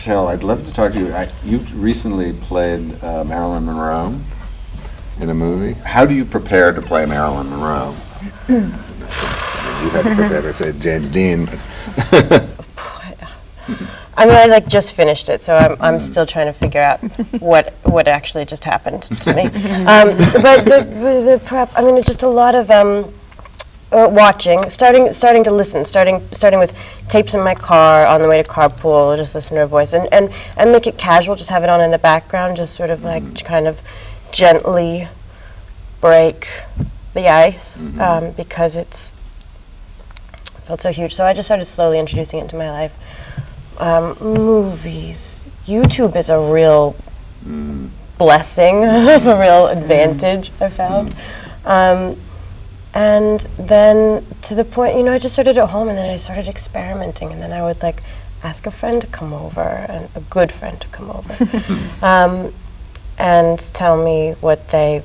Kel, I'd love to talk to you. You've recently played Marilyn Monroe in a movie. How do you prepare to play Marilyn Monroe? You had to prepare to play James Dean. I mean, I just finished it, so I'm still trying to figure out what actually just happened to me. But the prep, I mean, it's just a lot of watching, starting to listen, starting with tapes in my car on the way to carpool, just listen to her voice, and make it casual, just have it on in the background, just sort of like kind of gently break the ice, because it felt so huge. So I just started slowly introducing it into my life. Movies. YouTube is a real blessing, a real advantage, I found. And then to the point, I just started at home, and then I started experimenting, and then I would ask a friend to come over, and a good friend to come over, and tell me what they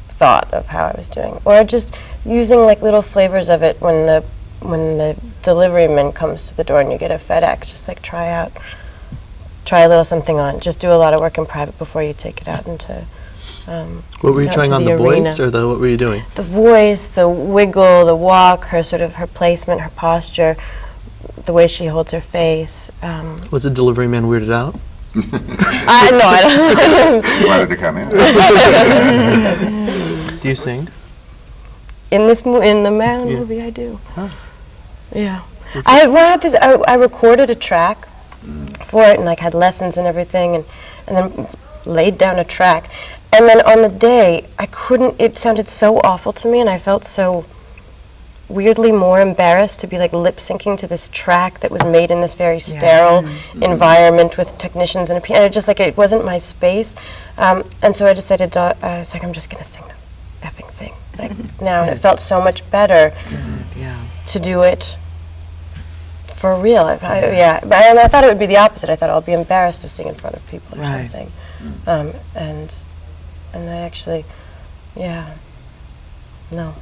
thought of how I was doing, or just using little flavors of it when the delivery man comes to the door and you get a FedEx, just try a little something on. Just do a lot of work in private before you take it out into. What were you trying on, the voice, or what were you doing? The voice, the wiggle, the walk, her placement, her posture, the way she holds her face. Was the delivery man weirded out? No, I don't. You wanted to come in. Do you sing? In the Marilyn movie, I do. Oh. Yeah. I recorded a track for it, and had lessons and everything, and then laid down a track. And then on the day, it sounded so awful to me, and I felt so weirdly more embarrassed to be lip syncing to this track that was made in this very sterile environment with technicians and it wasn't my space. And so I decided, I was I'm just going to sing the effing thing now, and it felt so much better to do it for real. But I thought it would be the opposite. I thought I'll be embarrassed to sing in front of people or something. And I actually, no.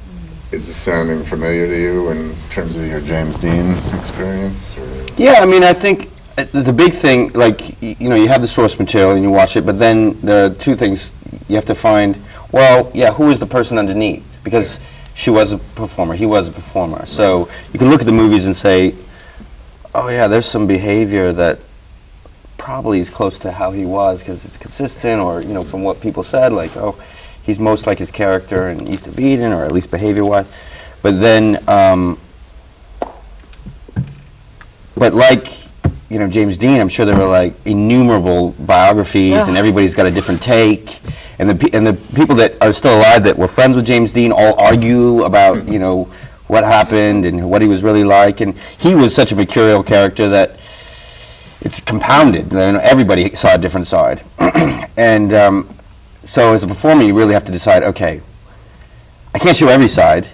Is this sounding familiar to you in terms of your James Dean experience? Or? Yeah, I mean, I think the big thing, you have the source material and you watch it, but then there are two things you have to find. Well, who is the person underneath? Because she was a performer, he was a performer. So you can look at the movies and say, oh yeah, there's some behavior that probably is close to how he was because it's consistent, or from what people said, oh, he's most like his character in East of Eden, or at least behavior-wise. But then, James Dean, I'm sure there were innumerable biographies, and everybody's got a different take. And the people that are still alive that were friends with James Dean all argue about what happened and what he was really like. And he was such a mercurial character that it's compounded. Everybody saw a different side. And so as a performer, you really have to decide, okay, I can't show every side.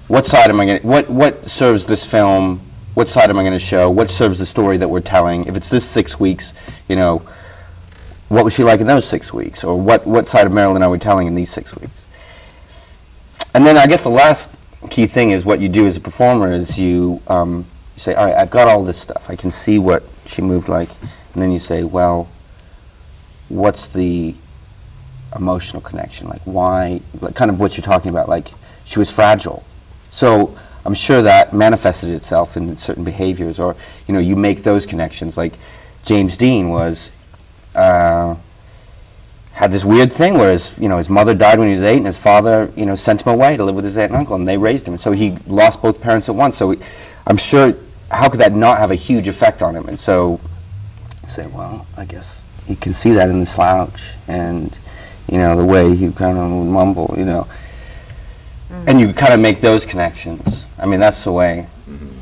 What side am I going to, what serves this film? What side am I going to show? What serves the story that we're telling? If it's this 6 weeks, what was she like in those 6 weeks? Or what side of Marilyn are we telling in these 6 weeks? And then I guess the last key thing is what you do as a performer is you say, all right, I've got all this stuff. I can see what she moved like. And then you say, well, what's the emotional connection? Why, kind of what you're talking about, she was fragile. So I'm sure that manifested itself in certain behaviors, or, you make those connections. James Dean was, had this weird thing where his mother died when he was 8, and his father, sent him away to live with his aunt and uncle, and they raised him. So he lost both parents at once. So I'm sure, how could that not have a huge effect on him? And so you say, well, I guess you can see that in the slouch, and, the way he kind of mumble, and you kind of make those connections. I mean, that's the way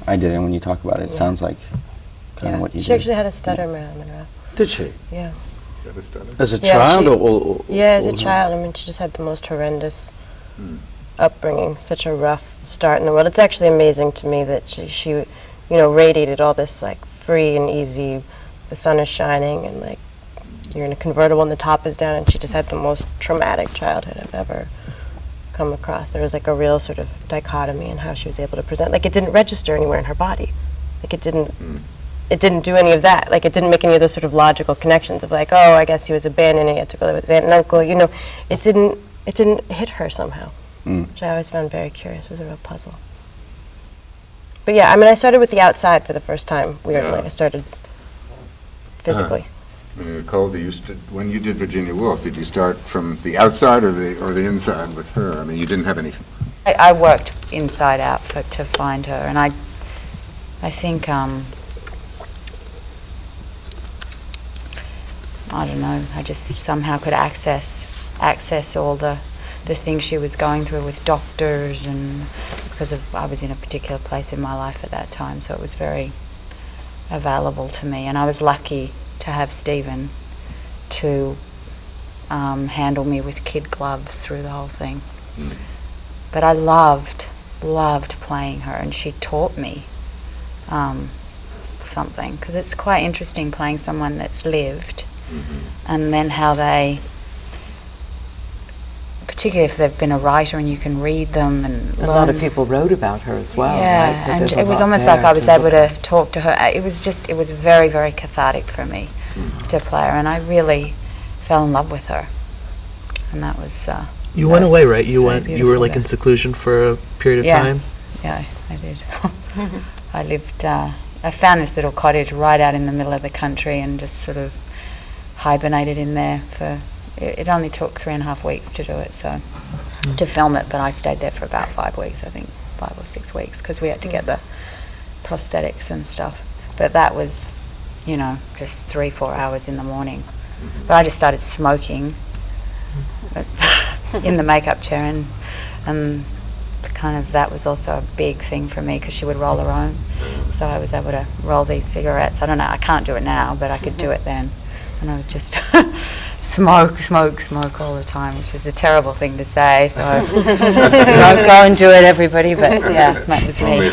I did it. When you talk about it, it sounds like kind of what you did. She actually had a stutter, Marilyn Monroe. Did she? Yeah. As a child, or as a child. I mean, she just had the most horrendous upbringing, such a rough start in the world. It's actually amazing to me that she radiated all this free and easy. The sun is shining, and you're in a convertible and the top is down, and she just had the most traumatic childhood I've ever come across. There was a real sort of dichotomy in how she was able to present. It didn't register anywhere in her body. It didn't. it didn't do any of that. Like, it didn't make any of those sort of logical connections of like, oh, I guess he was abandoned and he had to go live with his aunt and uncle. You know, it didn't hit her somehow, which I always found very curious. It was a real puzzle. But yeah, I mean, I started with the outside for the first time, weirdly. I started physically. Nicole, when you did Virginia Woolf, did you start from the outside or the inside with her? I mean, you didn't have any... I worked inside out to find her, and I think, I don't know, I just somehow could access all the things she was going through with doctors, and because I was in a particular place in my life at that time, so it was very available to me, and I was lucky to have Stephen to handle me with kid gloves through the whole thing. But I loved playing her, and she taught me something, because it's quite interesting playing someone that's lived, and then how they, particularly if they've been a writer and you can read them and a lot of people wrote about her as well. Yeah, right? So and it was almost like I was able to talk to her. It was very, very cathartic for me to play her, and I really fell in love with her, and that was. You went away, right? You were like in seclusion for a period of time? Yeah, I did. I lived, I found this little cottage right out in the middle of the country and just sort of hibernated in there for, it only took 3.5 weeks to do it, so, to film it, but I stayed there for about 5 weeks, I think, 5 or 6 weeks, because we had to get the prosthetics and stuff. But that was, you know, just 3-4 hours in the morning. But I just started smoking in the makeup chair, and kind of that was also a big thing for me, because she would roll her own, so I was able to roll these cigarettes. I don't know, I can't do it now, but I could do it then, and I would just smoke all the time, which is a terrible thing to say, so don't go and do it, everybody, but yeah, that was me.